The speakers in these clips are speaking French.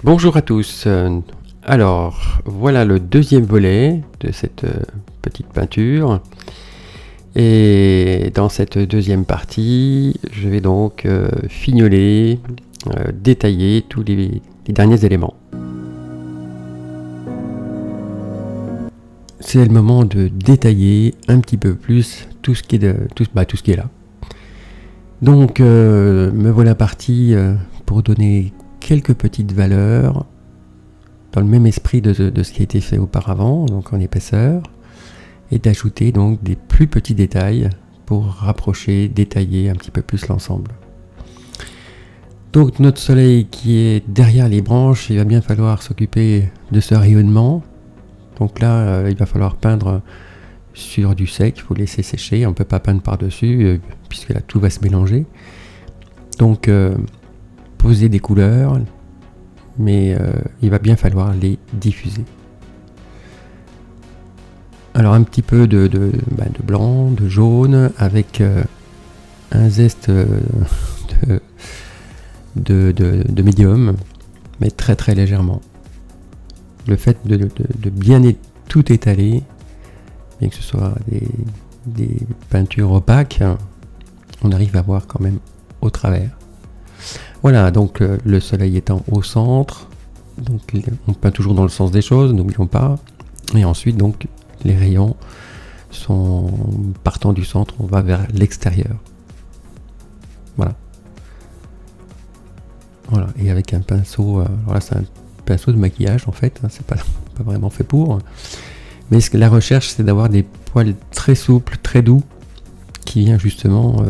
Bonjour à tous. Alors, voilà le deuxième volet de cette petite peinture. Et dans cette deuxième partie, je vais donc fignoler, détailler tous les derniers éléments. C'est le moment de détailler un petit peu plus tout ce qui est là. Donc, me voilà parti pour donner quelques petites valeurs dans le même esprit de ce qui a été fait auparavant, donc en épaisseur, et d'ajouter donc des plus petits détails pour rapprocher, détailler un petit peu plus l'ensemble. Donc notre soleil qui est derrière les branches, il va bien falloir s'occuper de ce rayonnement. Donc là, il va falloir peindre sur du sec, il faut laisser sécher, on ne peut pas peindre par-dessus, puisque là tout va se mélanger. Donc poser des couleurs, mais il va bien falloir les diffuser. Alors un petit peu de blanc, de jaune, avec un zeste de médium, mais très très légèrement. Le fait de bien tout étaler, bien que ce soit des peintures opaques, on arrive à voir quand même au travers. Voilà, donc le soleil étant au centre, donc on peint toujours dans le sens des choses, n'oublions pas. Et ensuite, donc, les rayons sont partant du centre, on va vers l'extérieur. Voilà. Voilà, et avec un pinceau, alors là c'est un pinceau de maquillage en fait, hein, c'est pas vraiment fait pour. Mais la recherche, c'est d'avoir des poils très souples, très doux, qui vient justement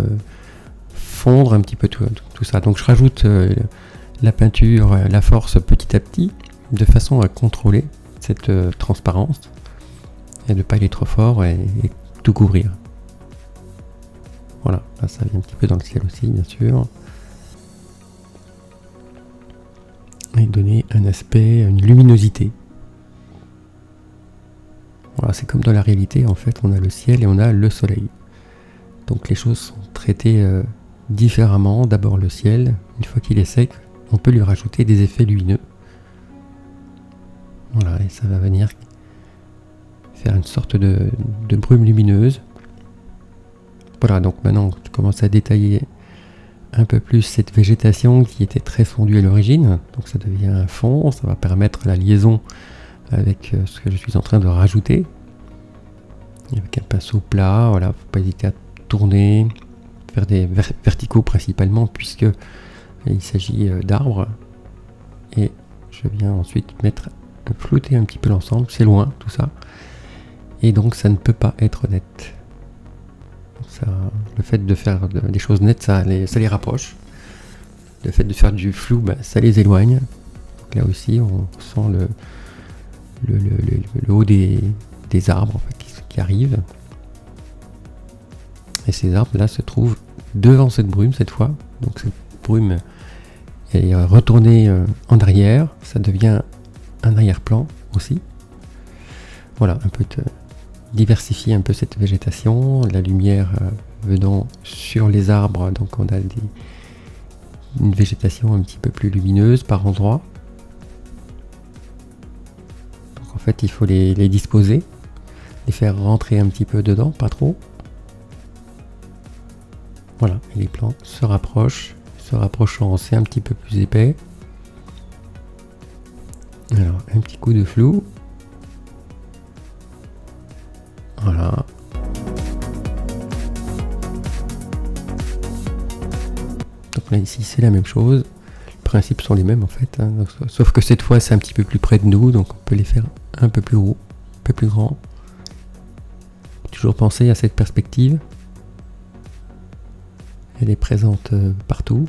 fondre un petit peu tout ça. Donc je rajoute la peinture, la force petit à petit, de façon à contrôler cette transparence et de ne pas aller trop fort et tout couvrir. Voilà, là ça vient un petit peu dans le ciel aussi, bien sûr. Et donner un aspect, une luminosité. Voilà, c'est comme dans la réalité, en fait, on a le ciel et on a le soleil. Donc les choses sont traitées différemment. D'abord le ciel, une fois qu'il est sec, on peut lui rajouter des effets lumineux. Voilà, et ça va venir faire une sorte de brume lumineuse. Voilà, donc maintenant je commence à détailler un peu plus cette végétation qui était très fondue à l'origine. Donc ça devient un fond, ça va permettre la liaison avec ce que je suis en train de rajouter. Avec un pinceau plat, voilà, faut pas hésiter à tourner, faire des verticaux principalement, puisque il s'agit d'arbres. Et je viens ensuite flouter un petit peu l'ensemble, c'est loin tout ça. Et donc ça ne peut pas être net. Ça, le fait de faire des choses nettes, ça les rapproche. Le fait de faire du flou, ça les éloigne. Donc là aussi, on sent le haut des arbres qui arrivent. Et ces arbres là se trouvent devant cette brume cette fois. Donc cette brume est retournée en arrière. Ça devient un arrière-plan aussi. Voilà, un peu diversifier un peu cette végétation, la lumière venant sur les arbres, donc on a une végétation un petit peu plus lumineuse par endroits. Donc en fait il faut les disposer, les faire rentrer un petit peu dedans, pas trop. Voilà, et les plans se rapprochant, c'est un petit peu plus épais. Alors un petit coup de flou. Voilà. Donc là ici c'est la même chose. Les principes sont les mêmes en fait. Hein. Donc, sauf que cette fois c'est un petit peu plus près de nous, donc on peut les faire un peu plus haut, un peu plus grand. Toujours penser à cette perspective. Elle est présente partout.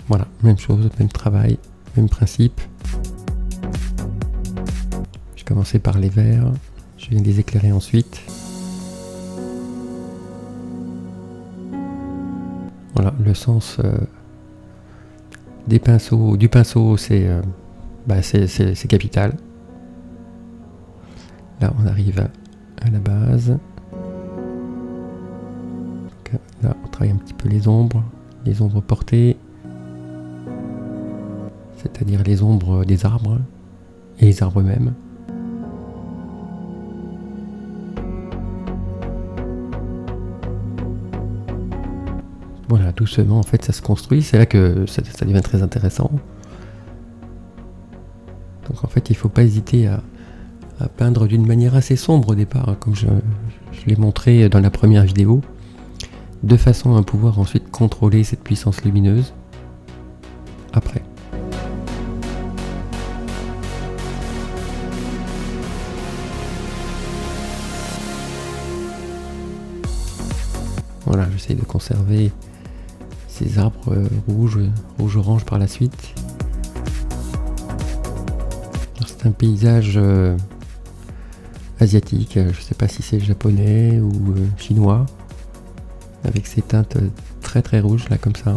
Voilà, même chose, même travail, même principe. Je vais commencer par les verts, je viens les éclairer ensuite. Voilà, le sens du pinceau, c'est capital. Là, on arrive à la base. Donc, Là, on travaille un petit peu les ombres portées, c'est-à-dire les ombres des arbres et les arbres eux-mêmes. Voilà, doucement en fait ça se construit, c'est là que ça devient très intéressant. Donc en fait il ne faut pas hésiter à peindre d'une manière assez sombre au départ, hein, comme je l'ai montré dans la première vidéo, de façon à pouvoir ensuite contrôler cette puissance lumineuse après. Voilà, j'essaye de conserver ces arbres rouge-orange par la suite. C'est un paysage asiatique, je ne sais pas si c'est japonais ou chinois, avec ces teintes très très rouges là comme ça.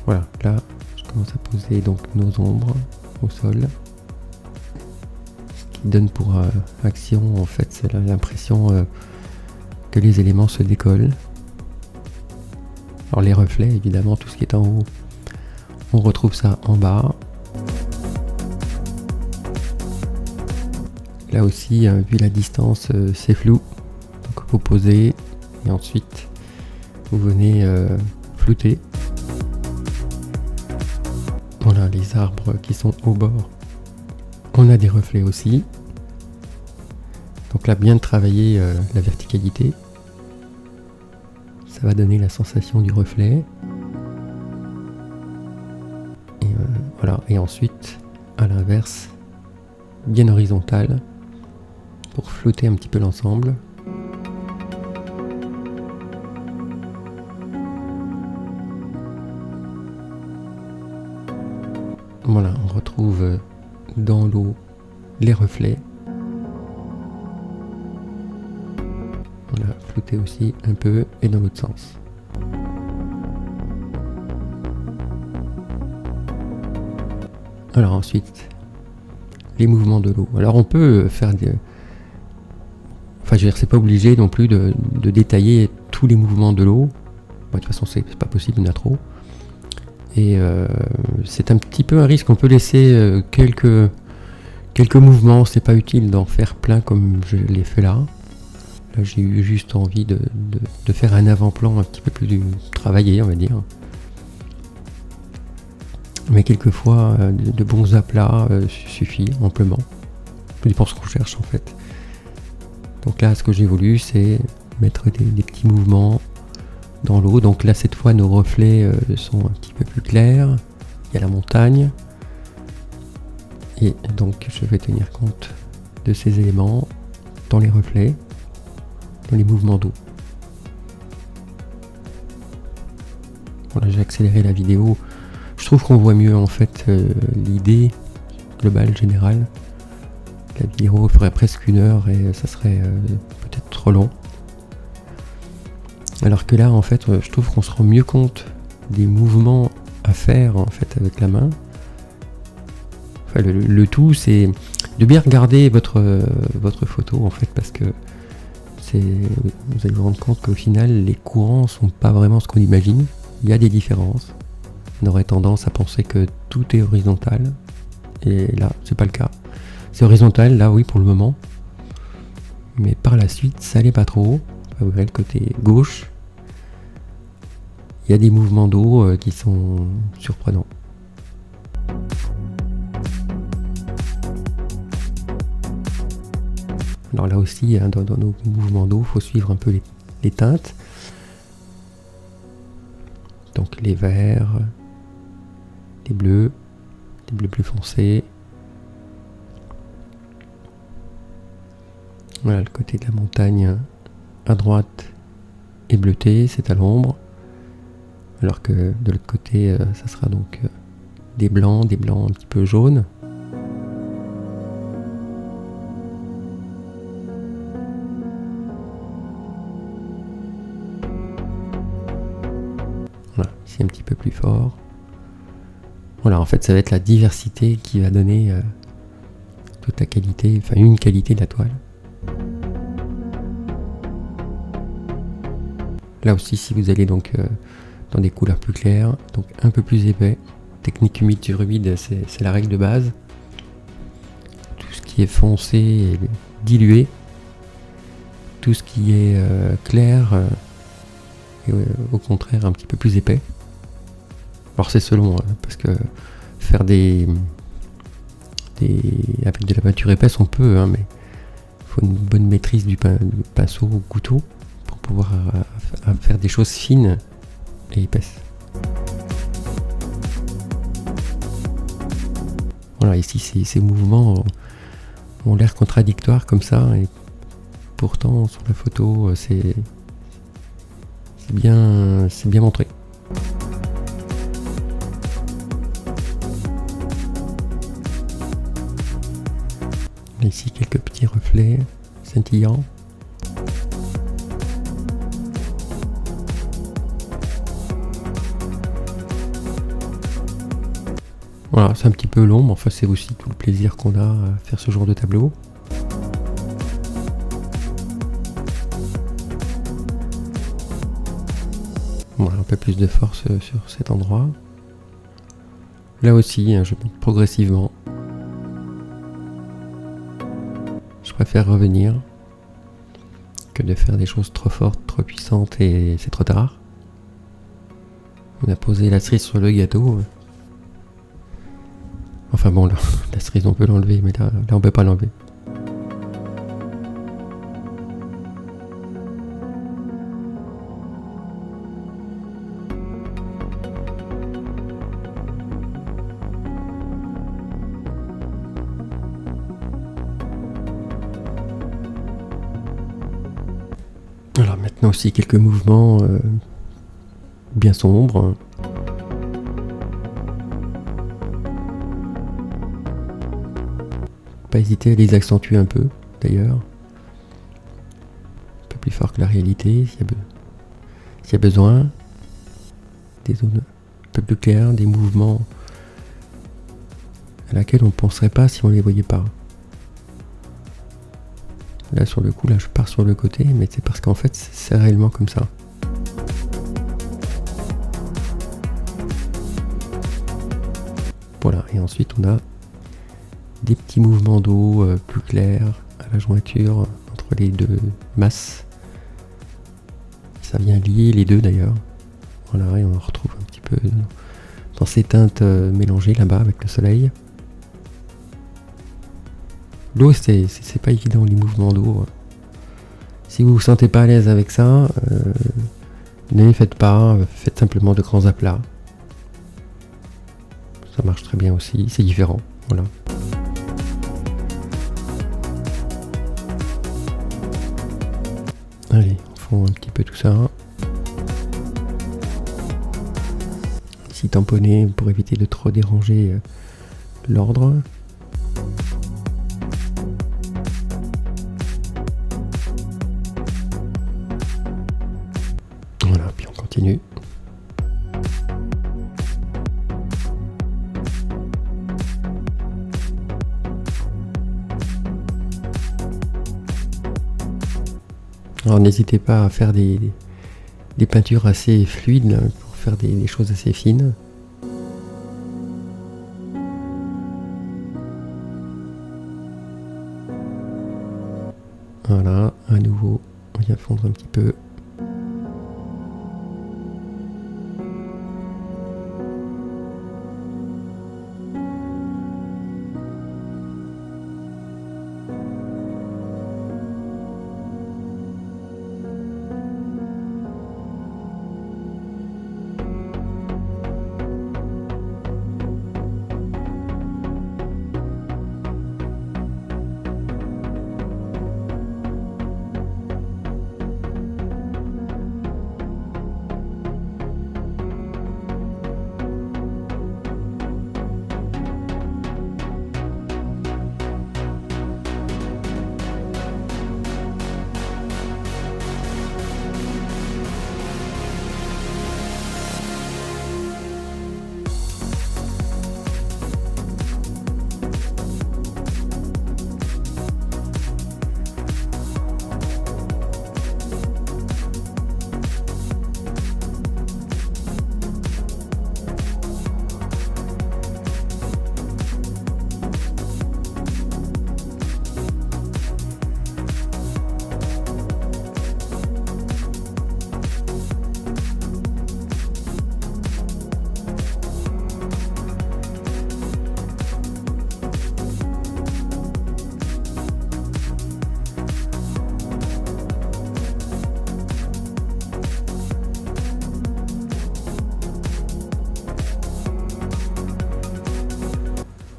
Voilà, là je commence à poser donc nos ombres au sol. Ce qui donne pour action en fait c'est l'impression que les éléments se décollent. Alors les reflets évidemment, tout ce qui est en haut, on retrouve ça en bas. Là aussi, vu la distance, c'est flou. Donc vous posez et ensuite vous venez flouter. Voilà les arbres qui sont au bord. On a des reflets aussi. Donc là, bien de travailler la verticalité. Ça va donner la sensation du reflet. Et voilà. Et ensuite, à l'inverse, bien horizontal. Pour flouter un petit peu l'ensemble. Voilà, on retrouve dans l'eau les reflets. Voilà, flouter aussi un peu et dans l'autre sens. Alors ensuite, les mouvements de l'eau. Alors on peut faire des... Enfin, je veux dire, c'est pas obligé non plus de détailler tous les mouvements de l'eau. De toute façon, c'est pas possible, il y en a trop. Et c'est un petit peu un risque. On peut laisser quelques mouvements. C'est pas utile d'en faire plein comme je l'ai fait là. Là, j'ai eu juste envie de faire un avant-plan un petit peu plus travaillé, on va dire. Mais quelquefois, de bons aplats suffit amplement. Ça dépend ce qu'on cherche en fait. Donc là, ce que j'ai voulu, c'est mettre des petits mouvements dans l'eau. Donc là, cette fois, nos reflets sont un petit peu plus clairs. Il y a la montagne. Et donc, je vais tenir compte de ces éléments dans les reflets, dans les mouvements d'eau. Voilà, j'ai accéléré la vidéo. Je trouve qu'on voit mieux en fait l'idée globale, générale. La vidéo ferait presque 1 heure et ça serait peut-être trop long. Alors que là, en fait, je trouve qu'on se rend mieux compte des mouvements à faire en fait avec la main. Enfin, le tout, c'est de bien regarder votre photo en fait, parce que vous allez vous rendre compte qu'au final, les courants sont pas vraiment ce qu'on imagine. Il y a des différences. On aurait tendance à penser que tout est horizontal, et là, c'est pas le cas. C'est horizontal, là, oui, pour le moment. Mais par la suite, ça l'est pas trop. Vous verrez le côté gauche. Il y a des mouvements d'eau qui sont surprenants. Alors là aussi, hein, dans nos mouvements d'eau, il faut suivre un peu les teintes. Donc les verts, les bleus plus foncés. Voilà, le côté de la montagne à droite est bleuté, c'est à l'ombre. Alors que de l'autre côté, ça sera donc des blancs un petit peu jaunes. Voilà, ici un petit peu plus fort. Voilà, en fait, ça va être la diversité qui va donner toute la qualité, enfin une qualité de la toile. Là aussi, si vous allez donc dans des couleurs plus claires, donc un peu plus épais, technique humide sur humide, c'est la règle de base. Tout ce qui est foncé est dilué. Tout ce qui est clair est au contraire un petit peu plus épais. Alors c'est selon, parce que faire avec de la peinture épaisse on peut, mais il faut une bonne maîtrise du pinceau ou couteau pour pouvoir faire des choses fines et épaisses. Voilà, ici ces mouvements ont l'air contradictoires comme ça, et pourtant sur la photo c'est bien montré. Ici quelques petits reflets scintillants. Voilà, c'est un petit peu long, mais enfin c'est aussi tout le plaisir qu'on a à faire ce genre de tableau. Voilà, un peu plus de force sur cet endroit. Là aussi, je monte progressivement. Je préfère revenir que de faire des choses trop fortes, trop puissantes, et c'est trop tard. On a posé la cerise sur le gâteau. Enfin bon, là, la cerise on peut l'enlever, mais là on peut pas l'enlever. Alors maintenant aussi quelques mouvements bien sombres. Pas hésiter à les accentuer un peu d'ailleurs. Un peu plus fort que la réalité s'il y a besoin. Des zones un peu plus claires, des mouvements à laquelle on ne penserait pas si on ne les voyait pas. Là sur le coup, là je pars sur le côté, mais c'est parce qu'en fait c'est réellement comme ça. Voilà, et ensuite on a des petits mouvements d'eau plus clairs à la jointure entre les deux masses. Ça vient lier les deux d'ailleurs. Voilà, et on en retrouve un petit peu dans ces teintes mélangées là-bas avec le soleil. L'eau, c'est pas évident, les mouvements d'eau. Si vous vous sentez pas à l'aise avec ça, ne les faites pas, faites simplement de grands aplats. Ça marche très bien aussi, c'est différent. Voilà. Allez, on fond un petit peu tout ça. Ici tamponner pour éviter de trop déranger l'ordre. Voilà, puis on continue. Alors n'hésitez pas à faire des peintures assez fluides pour faire des choses assez fines. Voilà, à nouveau, on vient fondre un petit peu.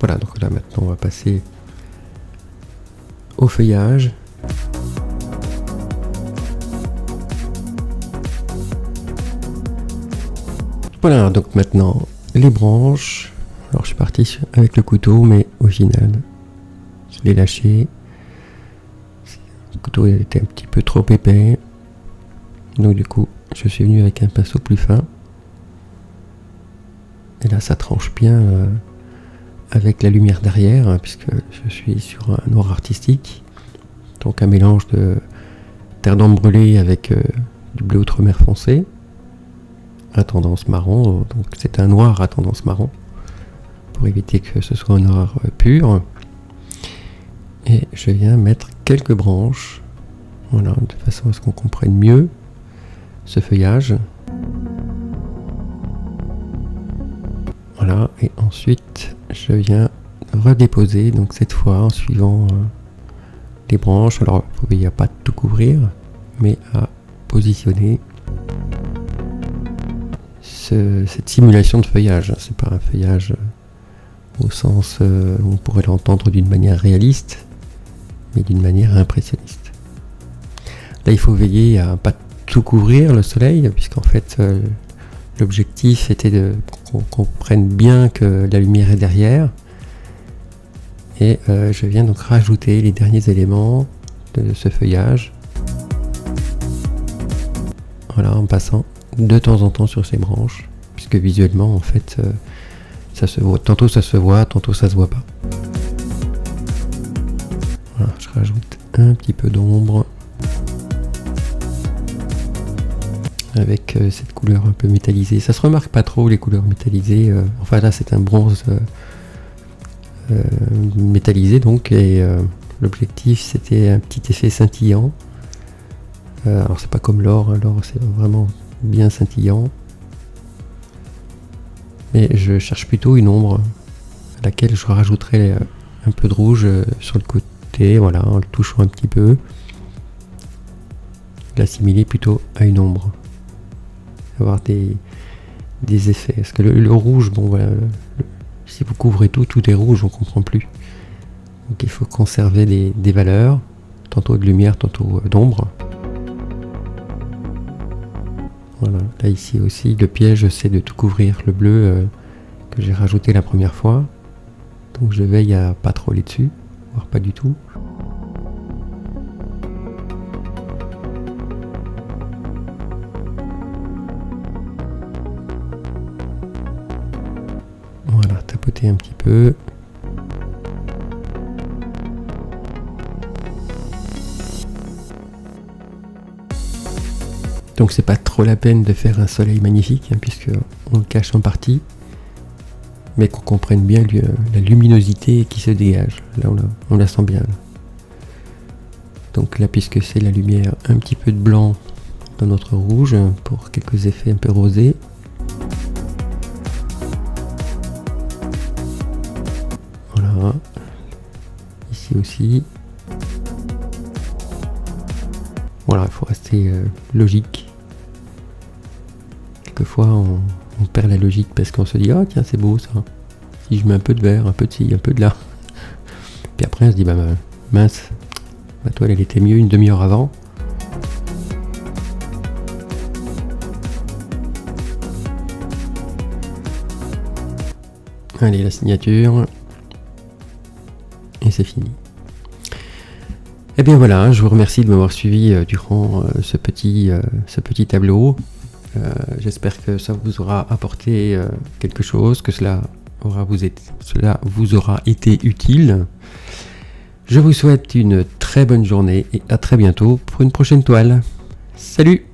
Voilà, donc là maintenant on va passer au feuillage. Voilà, donc maintenant les branches. Alors je suis parti avec le couteau, mais au final je l'ai lâché. Le couteau était un petit peu trop épais, donc du coup je suis venu avec un pinceau plus fin. Et là ça tranche bien avec la lumière derrière, hein, puisque je suis sur un noir artistique, donc un mélange de terre d'ombre brûlée avec du bleu outre-mer foncé à tendance marron, donc c'est un noir à tendance marron pour éviter que ce soit un noir pur. Et je viens mettre quelques branches, voilà, de façon à ce qu'on comprenne mieux ce feuillage. Voilà, et ensuite je viens redéposer, donc cette fois en suivant les branches. Alors vous voyez, il n'y a pas de tout couvrir, mais à positionner cette simulation de feuillage. C'est pas un feuillage au sens où on pourrait l'entendre d'une manière réaliste, mais d'une manière impressionniste. Là il faut veiller à pas tout couvrir le soleil, puisqu'en fait l'objectif était qu'on comprenne bien que la lumière est derrière. Et je viens donc rajouter les derniers éléments de ce feuillage. Voilà, en passant de temps en temps sur ces branches, puisque visuellement en fait ça se voit, tantôt ça se voit, tantôt ça se voit pas. Voilà, je rajoute un petit peu d'ombre avec cette couleur un peu métallisée. Ça se remarque pas trop les couleurs métallisées, enfin là c'est un bronze métallisé donc, et l'objectif c'était un petit effet scintillant. Alors c'est pas comme l'or, hein, l'or c'est vraiment bien scintillant, mais je cherche plutôt une ombre à laquelle je rajouterai un peu de rouge sur le côté, voilà, en le touchant un petit peu, l'assimiler plutôt à une ombre, avoir des effets, parce que le rouge, bon voilà, si vous couvrez tout est rouge, on comprend plus, donc il faut conserver des valeurs, tantôt de lumière, tantôt d'ombre. Voilà, là ici aussi le piège c'est de tout couvrir, le bleu que j'ai rajouté la première fois, donc je veille à pas trop aller dessus, voire pas du tout. Voilà, tapoter un petit peu. Donc c'est pas trop la peine de faire un soleil magnifique, hein, puisque on le cache en partie, mais qu'on comprenne bien la luminosité qui se dégage. Là on la sent bien. Là. Donc là, puisque c'est la lumière, un petit peu de blanc dans notre rouge pour quelques effets un peu rosés. Voilà. Ici aussi. Voilà, il faut rester logique. Quelquefois, on perd la logique parce qu'on se dit « Ah tiens, c'est beau ça. Si je mets un peu de vert, un peu de ci, un peu de là. » Puis après, on se dit « Bah mince, ma toile, elle était mieux une demi-heure avant. » Allez, la signature. Et c'est fini. Et bien voilà, je vous remercie de m'avoir suivi durant ce petit tableau. J'espère que ça vous aura apporté quelque chose, que cela vous aura été utile. Je vous souhaite une très bonne journée et à très bientôt pour une prochaine toile. Salut!